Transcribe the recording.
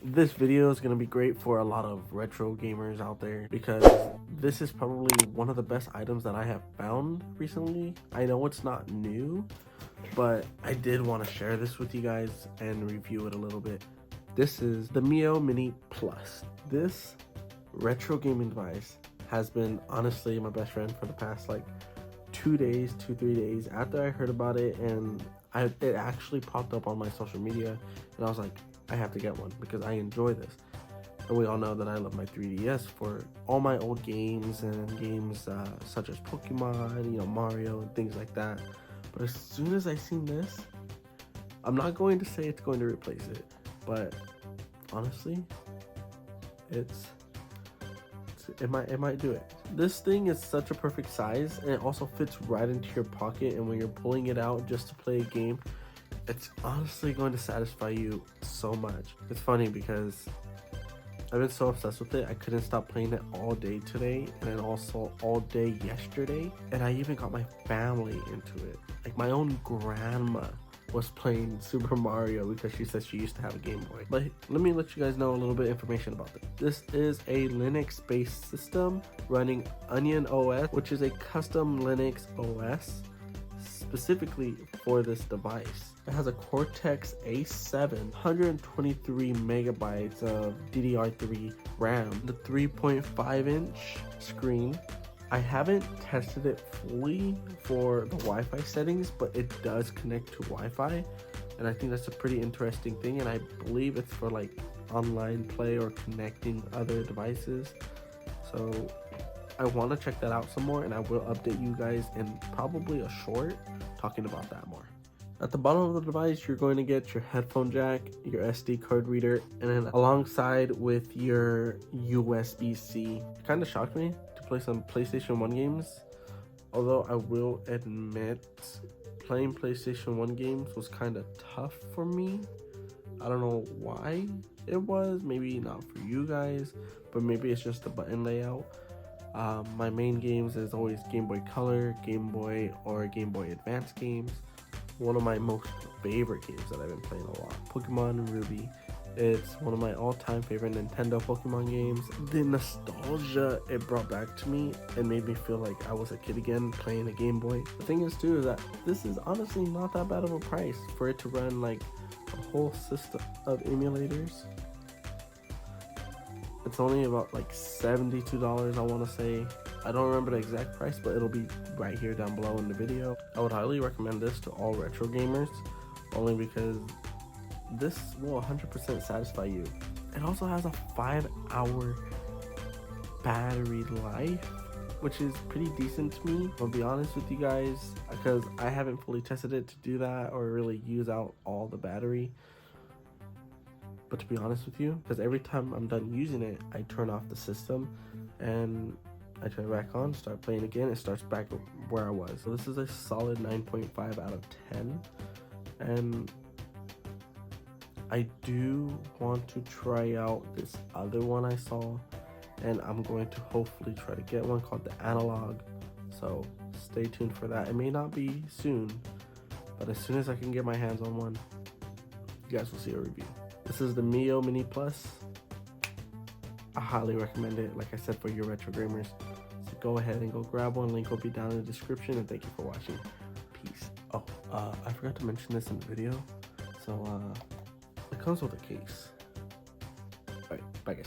This video is going to be great for a lot of retro gamers out there because this is probably one of the best items that I have found recently. I know it's not new, but I did want to share this with you guys and review it a little bit. This is the Miyoo Mini Plus. This retro gaming device has been honestly my best friend for the past like 3 days after I heard about it, and it actually popped up on my social media, and I was like, I have to get one because I enjoy this. And we all know that I love my 3DS for all my old games and games such as Pokemon, Mario and things like that. But as soon as I seen this, I'm not going to say it's going to replace it, but honestly, it might do it. This thing is such a perfect size, and it also fits right into your pocket, and when you're pulling it out just to play a game, it's honestly going to satisfy you so much. It's funny because I've been so obsessed with it, I couldn't stop playing it all day today, and then also all day yesterday, and I even got my family into it. Like my own grandma was playing Super Mario because she said she used to have a Game Boy. But let me let you guys know a little bit of information about this. This is a Linux-based system running Onion OS, which is a custom Linux OS specifically for this device. It has a Cortex A7, 123 megabytes of DDR3 RAM, the 3.5-inch screen. I haven't tested it fully for the Wi-Fi settings, but it does connect to Wi-Fi, and I think that's a pretty interesting thing, and I believe it's for like online play or connecting other devices. So I want to check that out some more, and I will update you guys in probably a short talking about that more. At the bottom of the device, you're going to get your headphone jack, your SD card reader, and then alongside with your USB-C. It kind of shocked me to play some PlayStation 1 games, although I will admit playing PlayStation 1 games was kind of tough for me. I don't know why it was, maybe not for you guys, but maybe it's just the button layout. My main games is always Game Boy Color, Game Boy, or Game Boy Advance games. One of my most favorite games that I've been playing a lot, Pokemon Ruby. It's one of my all-time favorite Nintendo Pokemon games. The nostalgia it brought back to me and made me feel like I was a kid again playing a Game Boy. The thing is too is that this is honestly not that bad of a price for it to run like a whole system of emulators. It's only about like $72, I want to say. I don't remember the exact price, but it'll be right here down below in the video. I would highly recommend this to all retro gamers, only because this will 100% satisfy you. It also has a 5-hour battery life, which is pretty decent to me. I'll be honest with you guys, because I haven't fully tested it to do that or really use out all the battery. But to be honest with you, because every time I'm done using it, I turn off the system and I turn it back on, start playing again, it starts back where I was. So this is a solid 9.5 out of 10. And I do want to try out this other one I saw, and I'm going to hopefully try to get one called the Analog. So stay tuned for that. It may not be soon, but as soon as I can get my hands on one, you guys will see a review. This is the Miyoo Mini Plus. I highly recommend it, like I said, for your retro gamers. So go ahead and go grab one. Link will be down in the description, and thank you for watching. Peace. Oh, I forgot to mention this in the video. So, it comes with a case. Alright, bye guys.